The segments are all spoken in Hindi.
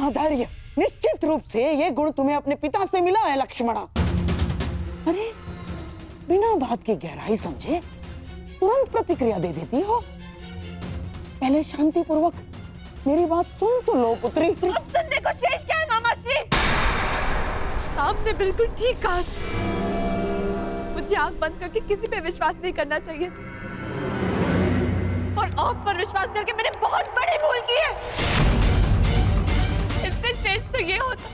हाँ धैर्य, निश्चित रूप से ये गुण तुम्हें अपने पिता से मिला है लक्ष्मणा। अरे बिना बात की गहराई समझे तुरंत प्रतिक्रिया दे देती हो। पहले शांति पूर्वक मेरी बात सुन तो लो पुत्री। अब सुनने को शेष क्या है मामाश्री? आपने बिल्कुल ठीक कहा। मुझे आंख बंद करके किसी पे विश्वास नहीं करना चाहिए और आप पर विश्वास करके मैंने बहुत बड़ी भूल की है। इससे शेष तो ये होता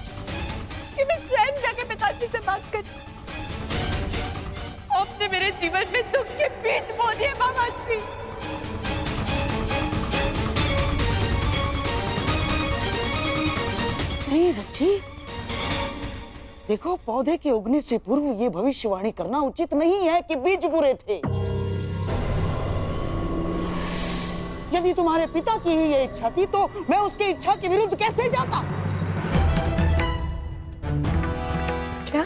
कि मैं स्वयं जाके पिताजी से बात कर। आपने मेरे जीवन में दुख के बीज बो दिए मामाश्री। नहीं बच्ची, देखो पौधे के उगने से पूर्व ये भविष्यवाणी करना उचित नहीं है कि बीज बुरे थे। यदि तुम्हारे पिता की ही ये इच्छा थी तो मैं उसकी इच्छा के विरुद्ध कैसे जाता? क्या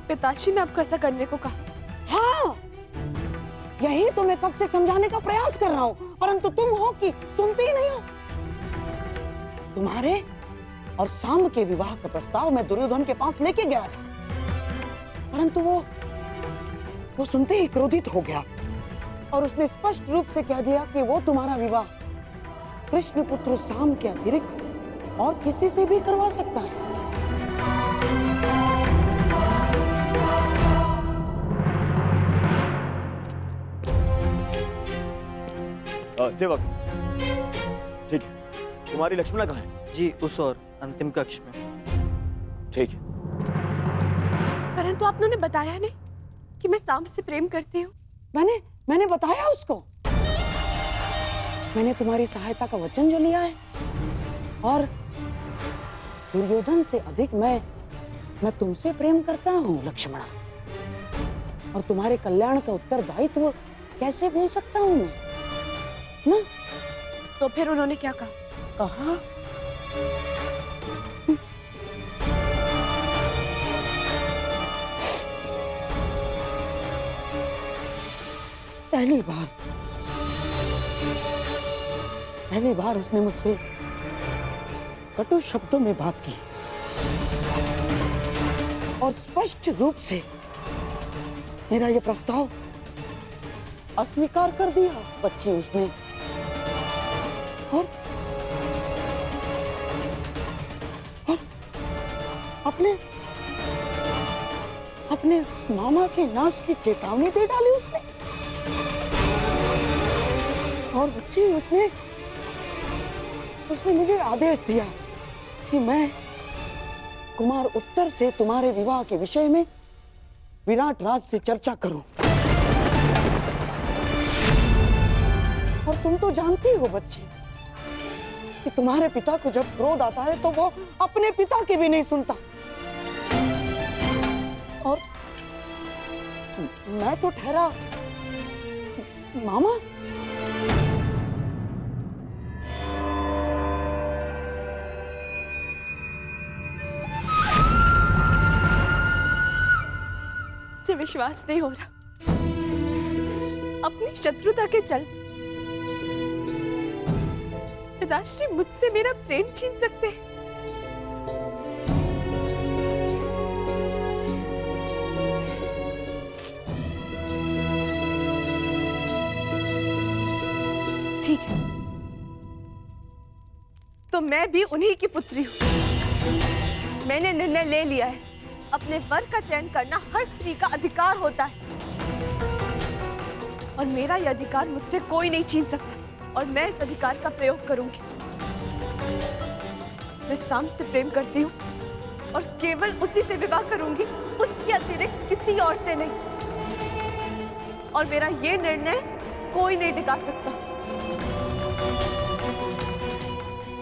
पिताश्री ने आपको ऐसा करने को कहा? हाँ, यही तो मैं कब से समझाने का प्रयास कर रहा हूँ, परंतु तुम हो कि सुनते ही नहीं हो। तुम्हारे और सांब के विवाह का प्रस्ताव मैं दुर्योधन के पास लेके गया था, परंतु वो सुनते ही क्रोधित हो गया और उसने स्पष्ट रूप से कह दिया कि वो तुम्हारा विवाह कृष्ण पुत्र सांब के अतिरिक्त और किसी से भी करवा सकता है। सेवक, ठीक है, तुम्हारी लक्ष्मणा कहाँ है? जी उस और अंतिम कक्ष में। ठीक है। परंतु आपने उन्हें बताया नहीं कि मैं सांब से प्रेम करती हूँ। मैंने बताया उसको। मैंने तुम्हारी सहायता का वचन जो लिया है और दुर्योधन से अधिक मैं तुमसे प्रेम करता हूँ लक्ष्मणा, और तुम्हारे कल्याण का उत्तरदायित्व कैसे भूल सकता हूँ मैं ना? तो फिर उन्होंने क्या कहा? कहा पहली बार उसने मुझसे कटु शब्दों में बात की और स्पष्ट रूप से मेरा यह प्रस्ताव अस्वीकार कर दिया बच्ची उसने। और अपने मामा के नाश की चेतावनी दे डाली उसने। और बच्ची उसने मुझे आदेश दिया कि मैं कुमार उत्तर से तुम्हारे विवाह के विषय में विराट राज से चर्चा करूं। और तुम तो जानती हो बच्ची कि तुम्हारे पिता को जब क्रोध आता है तो वो अपने पिता की भी नहीं सुनता। और मैं तो ठहरा मामा। मुझे विश्वास नहीं हो रहा अपनी शत्रुता के चलते पिताश्री मुझसे मेरा प्रेम छीन सकते हैं। ठीक है, तो मैं भी उन्हीं की पुत्री हूं। मैंने निर्णय ले लिया है, अपने वर का चयन करना हर स्त्री का अधिकार होता है और मेरा यह अधिकार मुझसे कोई नहीं छीन सकता और मैं इस अधिकार का प्रयोग करूंगी। मैं सांब से प्रेम करती हूँ और केवल उसी से विवाह करूंगी, उसके अतिरिक्त किसी और से नहीं। और मेरा ये निर्णय कोई नहीं टिका सकता।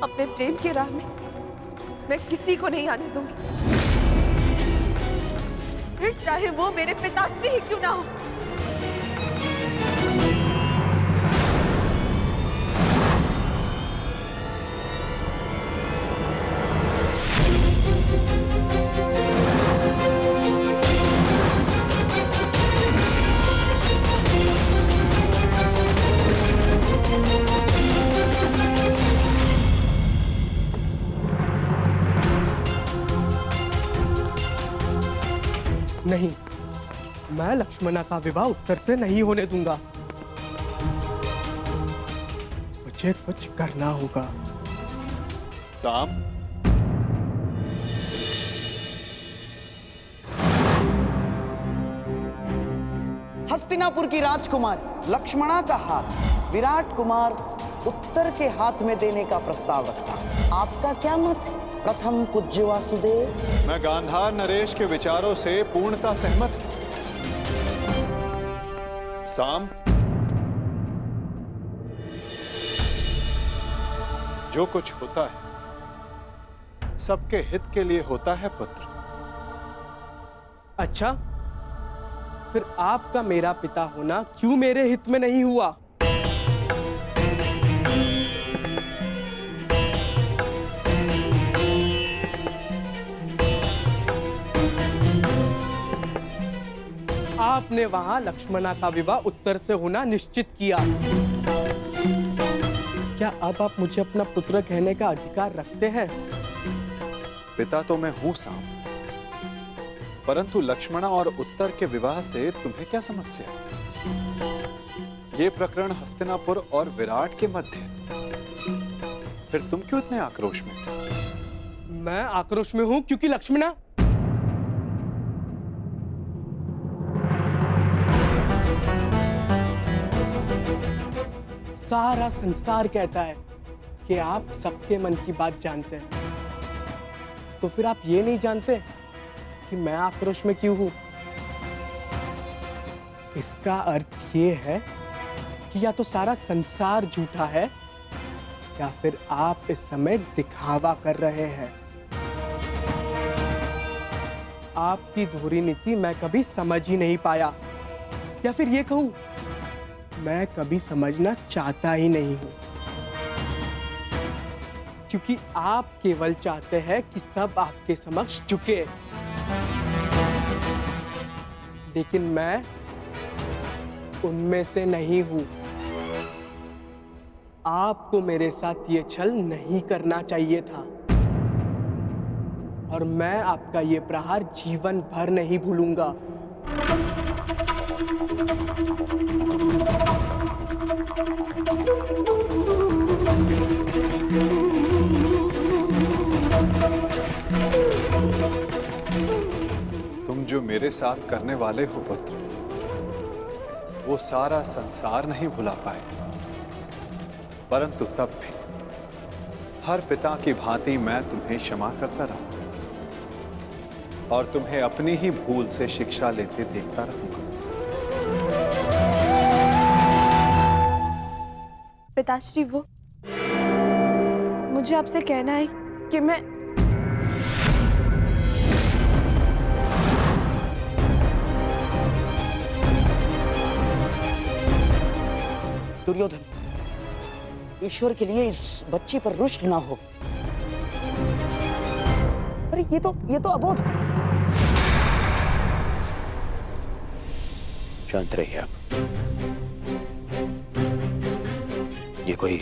अपने प्रेम की राह में मैं किसी को नहीं आने दूंगी, फिर चाहे वो मेरे पिताश्री ही क्यों ना हो। नहीं, मैं लक्ष्मणा का विवाह उत्तर से नहीं होने दूंगा। मुझे कुछ करना होगा। साम, हस्तिनापुर की राजकुमारी लक्ष्मणा का हाथ विराट कुमार उत्तर के हाथ में देने का प्रस्ताव रखता हूं। आपका क्या मत है प्रथम पूज्य वासुदेव? मैं गांधार नरेश के विचारों से पूर्णतः सहमत हूं। साम, जो कुछ होता है सबके हित के लिए होता है पुत्र। अच्छा, फिर आपका मेरा पिता होना क्यों मेरे हित में नहीं हुआ? आपने वहां लक्ष्मणा का विवाह उत्तर से होना निश्चित किया। क्या अब आप मुझे अपना पुत्र कहने का अधिकार रखते हैं? पिता तो मैं हूं साम, परंतु लक्ष्मणा और उत्तर के विवाह से तुम्हें क्या समस्या है? ये प्रकरण हस्तिनापुर और विराट के मध्य है। फिर तुम क्यों इतने आक्रोश में? मैं आक्रोश में हूं क्योंकि लक्ष्मणा सारा संसार कहता है कि आप सबके मन की बात जानते हैं, तो फिर आप ये नहीं जानते कि मैं आक्रोश में क्यों हूं? इसका अर्थ ये है कि या तो सारा संसार झूठा है या फिर आप इस समय दिखावा कर रहे हैं। आपकी धोरी नीति मैं कभी समझ ही नहीं पाया, या फिर ये कहूं मैं कभी समझना चाहता ही नहीं हूं, क्योंकि आप केवल चाहते हैं कि सब आपके समक्ष झुके। लेकिन मैं उनमें से नहीं हूं। आपको मेरे साथ ये छल नहीं करना चाहिए था, और मैं आपका ये प्रहार जीवन भर नहीं भूलूंगा। तुम जो मेरे साथ करने वाले हो पुत्र, वो सारा संसार नहीं भुला पाए, परंतु तब भी हर पिता की भांति मैं तुम्हें क्षमा करता रहूंगा और तुम्हें अपनी ही भूल से शिक्षा लेते देखता रहूंगा। पिताश्री, वो मुझे आपसे कहना है कि मैं दुर्योधन, ईश्वर के लिए इस बच्ची पर रुष्ट ना हो। अरे ये तो अबोध। शांत रहिए आप। ये कोई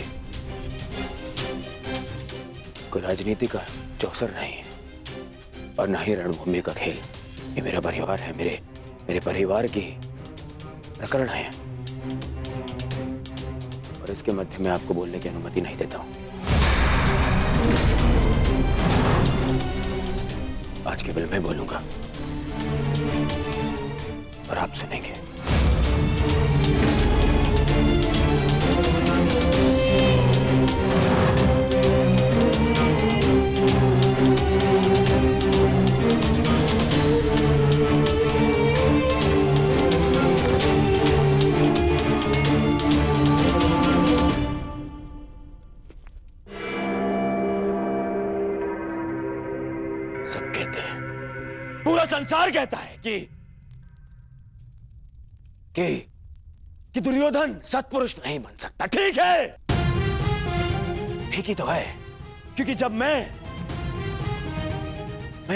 राजनीति का चौसर नहीं है और ना ही रणभूमि का खेल। ये मेरा परिवार है, मेरे परिवार की प्रकरण है, और इसके मध्य में आपको बोलने की अनुमति नहीं देता हूं। आज केवल मैं बोलूंगा और आप सुनेंगे। सब कहते हैं, पूरा संसार कहता है कि दुर्योधन सत्पुरुष नहीं बन सकता। ठीक है, ठीक ही तो है, क्योंकि जब मैं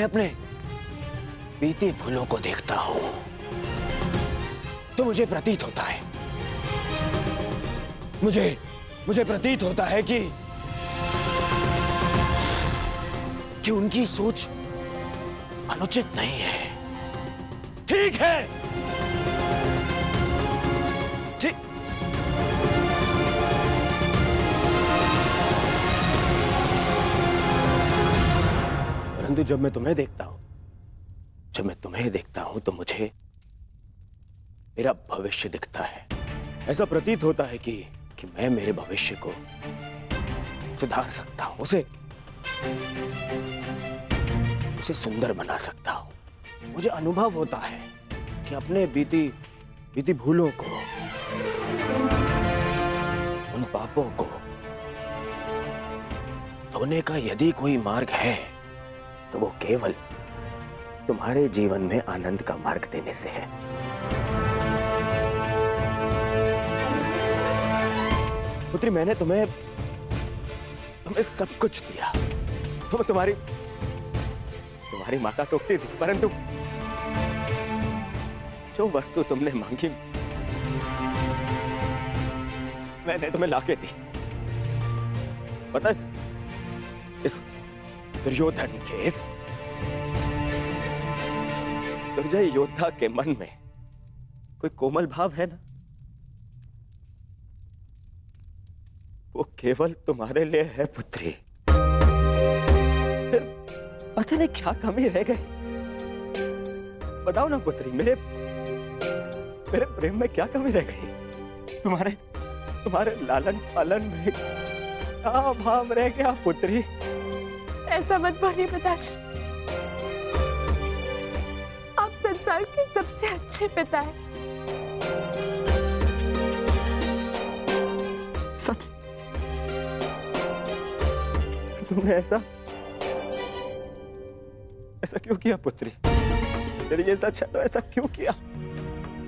अपने बीती भूलों को देखता हूं तो मुझे प्रतीत होता है, मुझे प्रतीत होता है कि उनकी सोच अनुचित नहीं है, ठीक है, ठीक। परंतु जब मैं तुम्हें देखता हूं तो मुझे मेरा भविष्य दिखता है। ऐसा प्रतीत होता है कि मैं मेरे भविष्य को सुधार सकता हूं, उसे सुंदर बना सकता हूं। मुझे अनुभव होता है कि अपने बीती भूलों को, उन पापों को धोने का यदि कोई मार्ग है तो वो केवल तुम्हारे जीवन में आनंद का मार्ग देने से है। पुत्री, मैंने तुम्हें सब कुछ दिया। तुम्हारी माता टोकती थी, परंतु जो वस्तु तुमने मांगी मैंने तुम्हें लाके दी। पता इस दुर्योधन के, इस दुर्जय योद्धा के मन में कोई कोमल भाव है ना, वो केवल तुम्हारे लिए है पुत्री। फिर पता नहीं क्या कमी रह गई, बताओ ना पुत्री, मेरे प्रेम में क्या कमी रह गई? तुम्हारे लालन पालन में क्या भाव रह गया पुत्री? ऐसा मत बोलिए पिताश्री, आप संसार के सबसे अच्छे पिता हैं। सच? तुमने ऐसा क्यों किया पुत्री? यदि ये सच है तो ऐसा क्यों किया?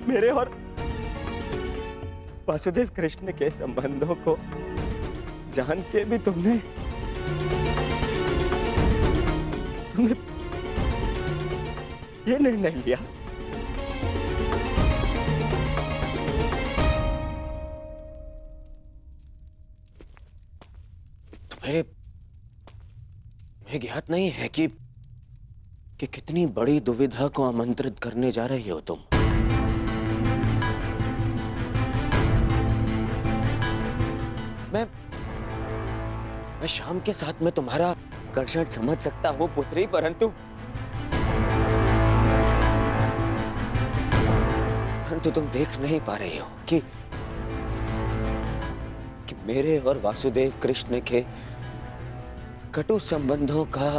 मेरे और वासुदेव कृष्ण के संबंधों को जान के भी तुमने ये निर्णय लिया। तुम्हें ज्ञात नहीं है कि कितनी बड़ी दुविधा को आमंत्रित करने जा रही हो तुम। मैं शाम के साथ में तुम्हारा आकर्षण समझ सकता हूं पुत्री, परंतु तुम देख नहीं पा रही हो कि मेरे और वासुदेव कृष्ण के कटु संबंधों का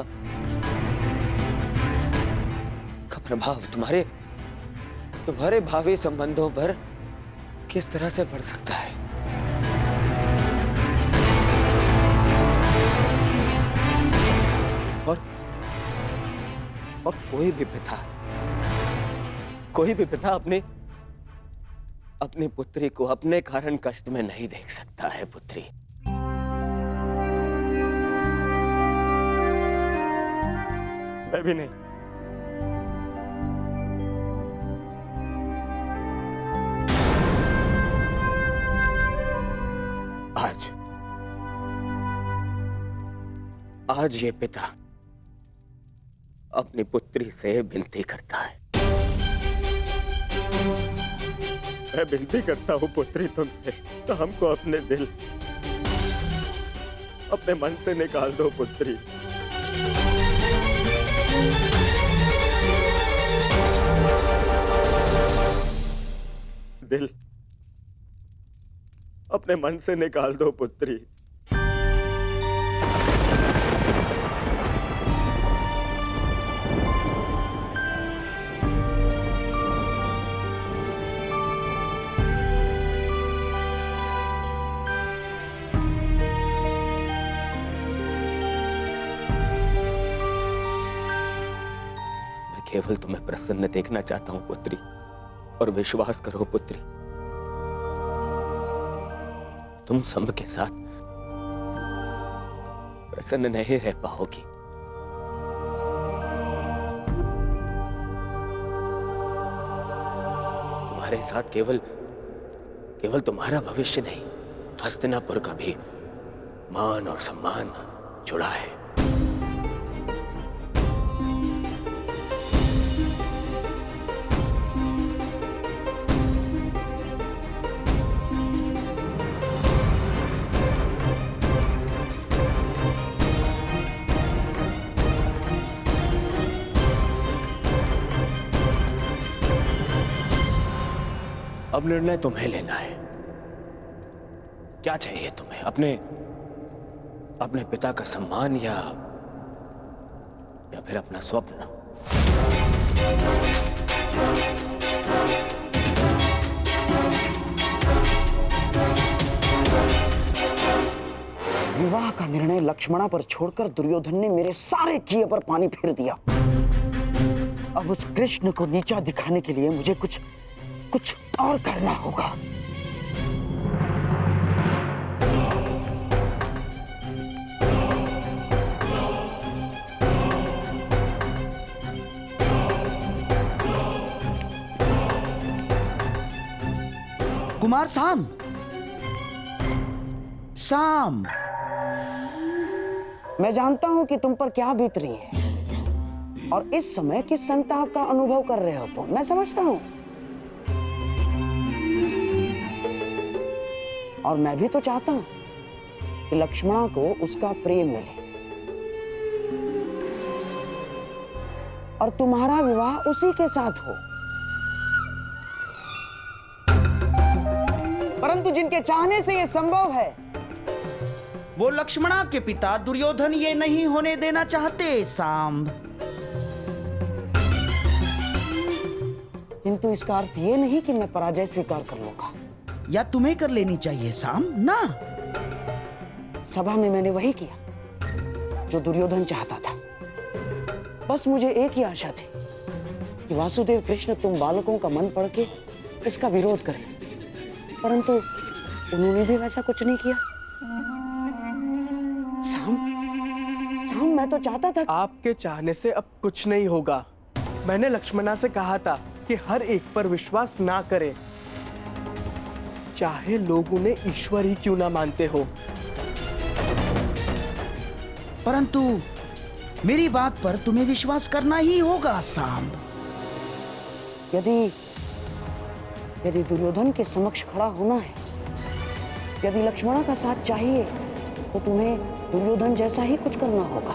प्रभाव तुम्हारे भावी संबंधों पर किस तरह से पड़ सकता है। और कोई भी पिता अपनी पुत्री को अपने कारण कष्ट में नहीं देख सकता है पुत्री। मैं भी नहीं। आज ये पिता अपनी पुत्री से विनती करता है। मैं विनती करता हूँ पुत्री तुमसे, शाम को अपने दिल, अपने मन से निकाल दो पुत्री। दिल अपने मन से निकाल दो पुत्री। केवल तुम्हें प्रसन्न देखना चाहता हूं पुत्री, और विश्वास करो पुत्री, तुम सब के साथ प्रसन्न नहीं रह पाओगी। तुम्हारे साथ केवल तुम्हारा भविष्य नहीं, हस्तिनापुर का भी मान और सम्मान जुड़ा है। अब निर्णय तुम्हें लेना है। क्या चाहिए तुम्हें? अपने अपने पिता का सम्मान या फिर अपना स्वप्न? विवाह का निर्णय लक्ष्मणा पर छोड़कर दुर्योधन ने मेरे सारे किए पर पानी फेर दिया। अब उस कृष्ण को नीचा दिखाने के लिए मुझे कुछ और करना होगा। कुमार साम, साम, मैं जानता हूं कि तुम पर क्या बीत रही है और इस समय किस संताप का अनुभव कर रहे हो तुम। मैं समझता हूं और मैं भी तो चाहता हूं कि लक्ष्मणा को उसका प्रेम मिले और तुम्हारा विवाह उसी के साथ हो। परंतु जिनके चाहने से यह संभव है, वो लक्ष्मणा के पिता दुर्योधन ये नहीं होने देना चाहते साम। किंतु इसका अर्थ यह नहीं कि मैं पराजय स्वीकार कर लूंगा। या तुम्हें कर लेनी चाहिए साम ना। सभा में मैंने वही किया जो दुर्योधन चाहता था। बस मुझे एक ही आशा थी कि वासुदेव कृष्ण तुम बालकों का मन पढ़ के इसका विरोध करें, परंतु उन्होंने भी वैसा कुछ नहीं किया। साम, मैं तो चाहता था। आपके चाहने से अब कुछ नहीं होगा। मैंने लक्ष्मणा से कहा था कि हर एक पर विश्वास ना करे, चाहे लोग उन्हें ईश्वर ही क्यों ना मानते हो। परंतु मेरी बात पर तुम्हें विश्वास करना ही होगा साम। यदि दुर्योधन के समक्ष खड़ा होना है, यदि लक्ष्मणा का साथ चाहिए, तो तुम्हें दुर्योधन जैसा ही कुछ करना होगा।